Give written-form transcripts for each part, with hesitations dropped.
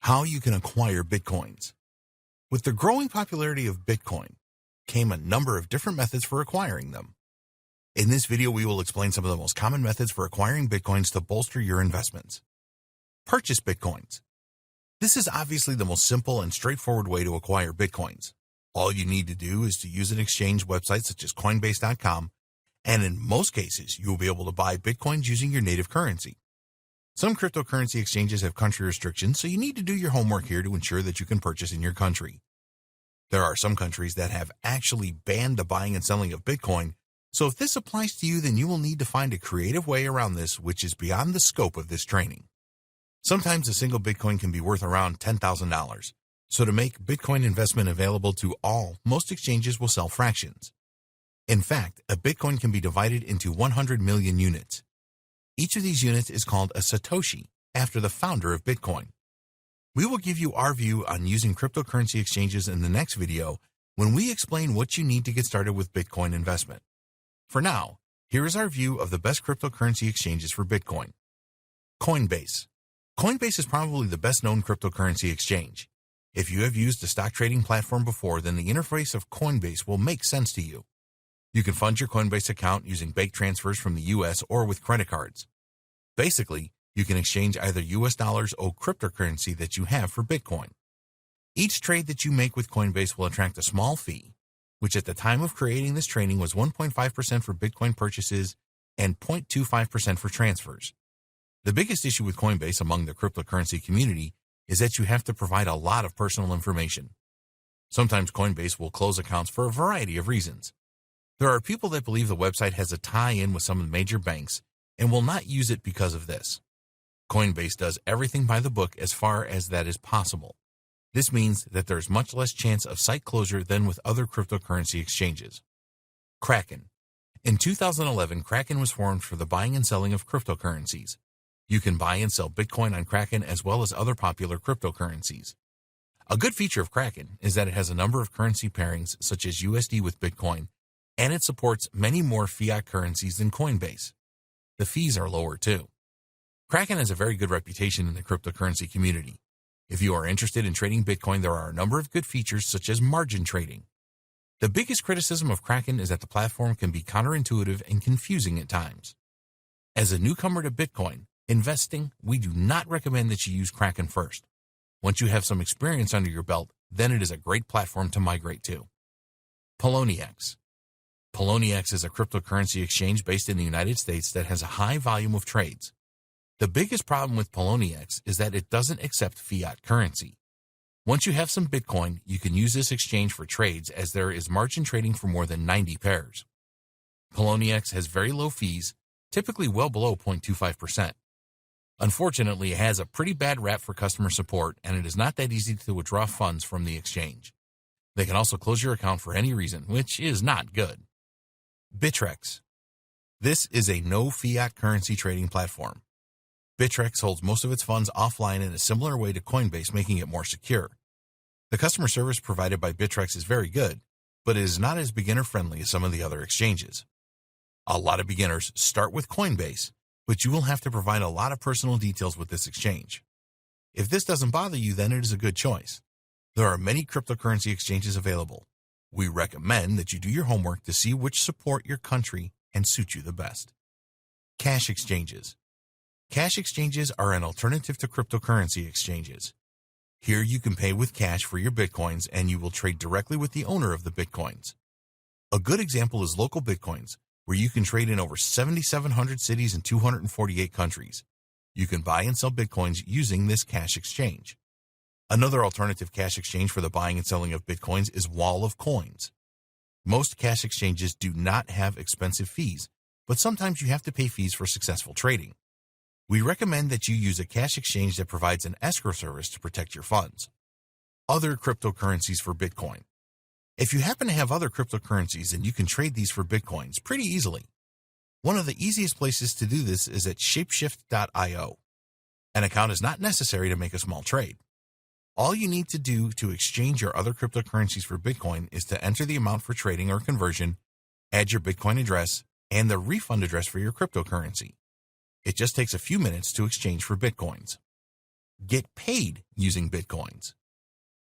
How you can acquire Bitcoins. With the growing popularity of Bitcoin came a number of different methods for acquiring them. In this video, we will explain some of the most common methods for acquiring Bitcoins to bolster your investments. Purchase Bitcoins. This is obviously the most simple and straightforward way to acquire Bitcoins. All you need to do is to use an exchange website such as Coinbase.com, and in most cases, you will be able to buy Bitcoins using your native currency. Some cryptocurrency exchanges have country restrictions, so you need to do your homework here to ensure that you can purchase in your country. There are some countries that have actually banned the buying and selling of Bitcoin, so if this applies to you, then you will need to find a creative way around this, which is beyond the scope of this training. Sometimes a single Bitcoin can be worth around $10,000, so to make Bitcoin investment available to all, most exchanges will sell fractions. In fact, a Bitcoin can be divided into 100 million units. Each of these units is called a Satoshi, after the founder of Bitcoin. We will give you our view on using cryptocurrency exchanges in the next video when we explain what you need to get started with Bitcoin investment. For now, here is our view of the best cryptocurrency exchanges for Bitcoin. Coinbase. Coinbase is probably the best known cryptocurrency exchange. If you have used a stock trading platform before, then the interface of Coinbase will make sense to you. You can fund your Coinbase account using bank transfers from the US or with credit cards. Basically, you can exchange either US dollars or cryptocurrency that you have for Bitcoin. Each trade that you make with Coinbase will attract a small fee, which at the time of creating this training was 1.5% for Bitcoin purchases and 0.25% for transfers. The biggest issue with Coinbase among the cryptocurrency community is that you have to provide a lot of personal information. Sometimes Coinbase will close accounts for a variety of reasons. There are people that believe the website has a tie-in with some of the major banks and will not use it because of this. Coinbase does everything by the book as far as that is possible. This means that there is much less chance of site closure than with other cryptocurrency exchanges. Kraken. In 2011, Kraken was formed for the buying and selling of cryptocurrencies. You can buy and sell Bitcoin on Kraken as well as other popular cryptocurrencies. A good feature of Kraken is that it has a number of currency pairings such as USD with Bitcoin, and it supports many more fiat currencies than Coinbase. The fees are lower too. Kraken has a very good reputation in the cryptocurrency community. If you are interested in trading Bitcoin, there are a number of good features such as margin trading. The biggest criticism of Kraken is that the platform can be counterintuitive and confusing at times. As a newcomer to Bitcoin investing, we do not recommend that you use Kraken first. Once you have some experience under your belt, then it is a great platform to migrate to. Poloniex. Poloniex is a cryptocurrency exchange based in the United States that has a high volume of trades. The biggest problem with Poloniex is that it doesn't accept fiat currency. Once you have some Bitcoin, you can use this exchange for trades as there is margin trading for more than 90 pairs. Poloniex has very low fees, typically well below 0.25%. Unfortunately, it has a pretty bad rap for customer support, and it is not that easy to withdraw funds from the exchange. They can also close your account for any reason, which is not good. Bittrex. This is a no fiat currency trading platform. Bittrex holds most of its funds offline in a similar way to Coinbase, making it more secure. The customer service provided by Bittrex is very good, but it is not as beginner-friendly as some of the other exchanges. A lot of beginners start with Coinbase, but you will have to provide a lot of personal details with this exchange. If this doesn't bother you, then it is a good choice. There are many cryptocurrency exchanges available. We recommend that you do your homework to see which support your country and suit you the best. Cash exchanges. Cash exchanges are an alternative to cryptocurrency exchanges. Here you can pay with cash for your Bitcoins and you will trade directly with the owner of the Bitcoins. A good example is Local Bitcoins, where you can trade in over 7,700 cities in 248 countries. You can buy and sell Bitcoins using this cash exchange. Another alternative cash exchange for the buying and selling of Bitcoins is Wall of Coins. Most cash exchanges do not have expensive fees, but sometimes you have to pay fees for successful trading. We recommend that you use a cash exchange that provides an escrow service to protect your funds. Other cryptocurrencies for Bitcoin. If you happen to have other cryptocurrencies, then you can trade these for Bitcoins pretty easily. One of the easiest places to do this is at shapeshift.io. An account is not necessary to make a small trade. All you need to do to exchange your other cryptocurrencies for Bitcoin is to enter the amount for trading or conversion, add your Bitcoin address, and the refund address for your cryptocurrency. It just takes a few minutes to exchange for Bitcoins. Get paid using Bitcoins.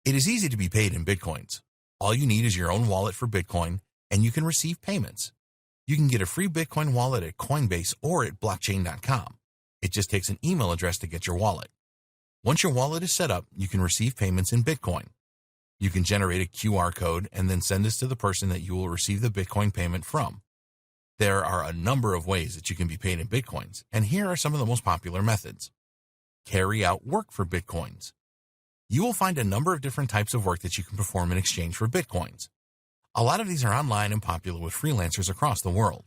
It is easy to be paid in Bitcoins. All you need is your own wallet for Bitcoin, and you can receive payments. You can get a free Bitcoin wallet at Coinbase or at blockchain.com. It just takes an email address to get your wallet. Once your wallet is set up, you can receive payments in Bitcoin. You can generate a QR code and then send this to the person that you will receive the Bitcoin payment from. There are a number of ways that you can be paid in Bitcoins, and here are some of the most popular methods. Carry out work for Bitcoins. You will find a number of different types of work that you can perform in exchange for Bitcoins. A lot of these are online and popular with freelancers across the world.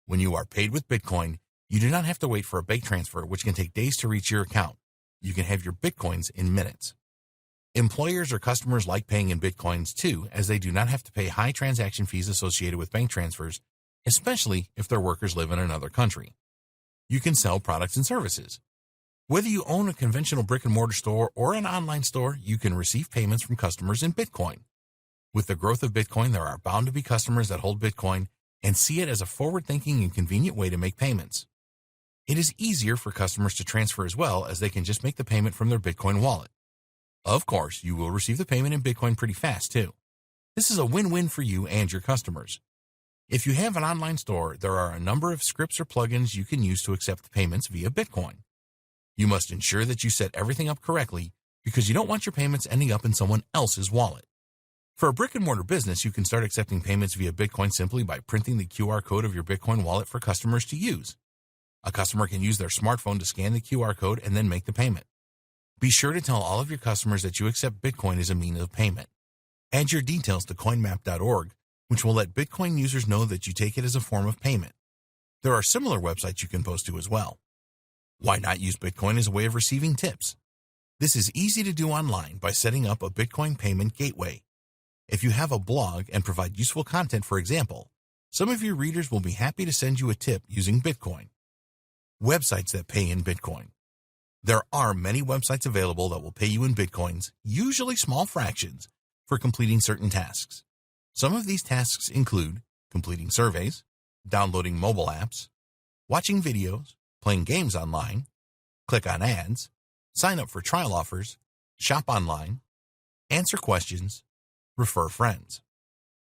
When you are paid with Bitcoin, you do not have to wait for a bank transfer, which can take days to reach your account. You can have your Bitcoins in minutes. Employers or customers like paying in Bitcoins too, as they do not have to pay high transaction fees associated with bank transfers, especially if their workers live in another country. You can sell products and services. Whether you own a conventional brick-and-mortar store or an online store, you can receive payments from customers in Bitcoin. With the growth of Bitcoin, there are bound to be customers that hold Bitcoin and see it as a forward-thinking and convenient way to make payments. It is easier for customers to transfer as well, as they can just make the payment from their Bitcoin wallet. Of course, you will receive the payment in Bitcoin pretty fast too. This is a win-win for you and your customers. If you have an online store, there are a number of scripts or plugins you can use to accept payments via Bitcoin. You must ensure that you set everything up correctly, because you don't want your payments ending up in someone else's wallet. For a brick-and-mortar business, you can start accepting payments via Bitcoin simply by printing the QR code of your Bitcoin wallet for customers to use. A customer can use their smartphone to scan the QR code and then make the payment. Be sure to tell all of your customers that you accept Bitcoin as a means of payment. Add your details to coinmap.org, which will let Bitcoin users know that you take it as a form of payment. There are similar websites you can post to as well. Why not use Bitcoin as a way of receiving tips? This is easy to do online by setting up a Bitcoin payment gateway. If you have a blog and provide useful content, for example, some of your readers will be happy to send you a tip using Bitcoin. Websites that pay in Bitcoin. There are many websites available that will pay you in Bitcoins, usually small fractions, for completing certain tasks. Some of these tasks include completing surveys, downloading mobile apps, watching videos, playing games online, click on ads, sign up for trial offers, shop online, answer questions, refer friends.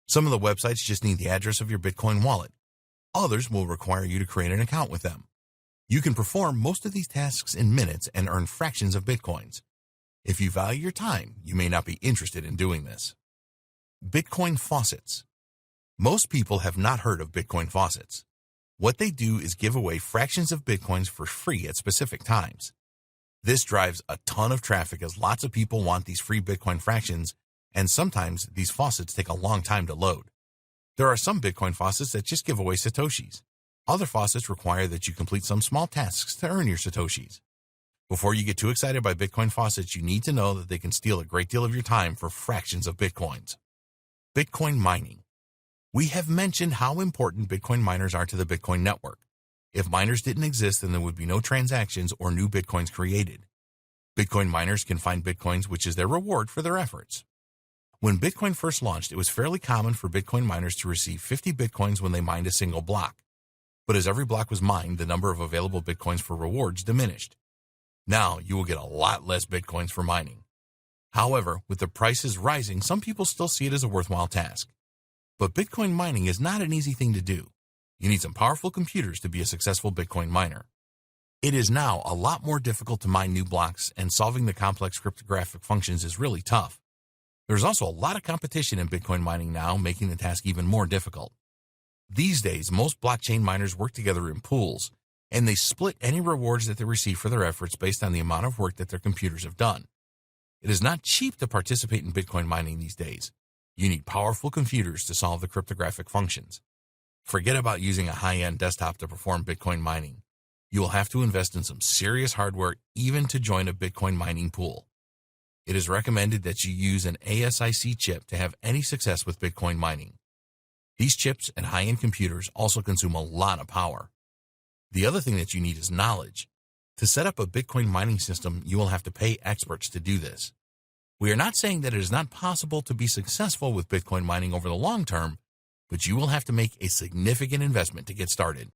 Some of the websites just need the address of your Bitcoin wallet. Others will require you to create an account with them. You can perform most of these tasks in minutes and earn fractions of Bitcoins. If you value your time, you may not be interested in doing this. Bitcoin faucets. Most people have not heard of Bitcoin faucets. What they do is give away fractions of Bitcoins for free at specific times. This drives a ton of traffic, as lots of people want these free Bitcoin fractions, and sometimes these faucets take a long time to load. There are some Bitcoin faucets that just give away Satoshis. Other faucets require that you complete some small tasks to earn your Satoshis. Before you get too excited by Bitcoin faucets, you need to know that they can steal a great deal of your time for fractions of Bitcoins. Bitcoin mining. We have mentioned how important Bitcoin miners are to the Bitcoin network. If miners didn't exist, then there would be no transactions or new Bitcoins created. Bitcoin miners can find Bitcoins, which is their reward for their efforts. When Bitcoin first launched, it was fairly common for Bitcoin miners to receive 50 Bitcoins when they mined a single block. But as every block was mined, the number of available Bitcoins for rewards diminished. Now you will get a lot less Bitcoins for mining. However, with the prices rising, some people still see it as a worthwhile task. But Bitcoin mining is not an easy thing to do. You need some powerful computers to be a successful Bitcoin miner. It is now a lot more difficult to mine new blocks, and solving the complex cryptographic functions is really tough. There's also a lot of competition in Bitcoin mining now, making the task even more difficult. These days, most blockchain miners work together in pools, and they split any rewards that they receive for their efforts based on the amount of work that their computers have done. It is not cheap to participate in Bitcoin mining these days. You need powerful computers to solve the cryptographic functions. Forget about using a high-end desktop to perform Bitcoin mining. You will have to invest in some serious hardware even to join a Bitcoin mining pool. It is recommended that you use an ASIC chip to have any success with Bitcoin mining. These chips and high-end computers also consume a lot of power. The other thing that you need is knowledge. To set up a Bitcoin mining system, you will have to pay experts to do this. We are not saying that it is not possible to be successful with Bitcoin mining over the long term, but you will have to make a significant investment to get started.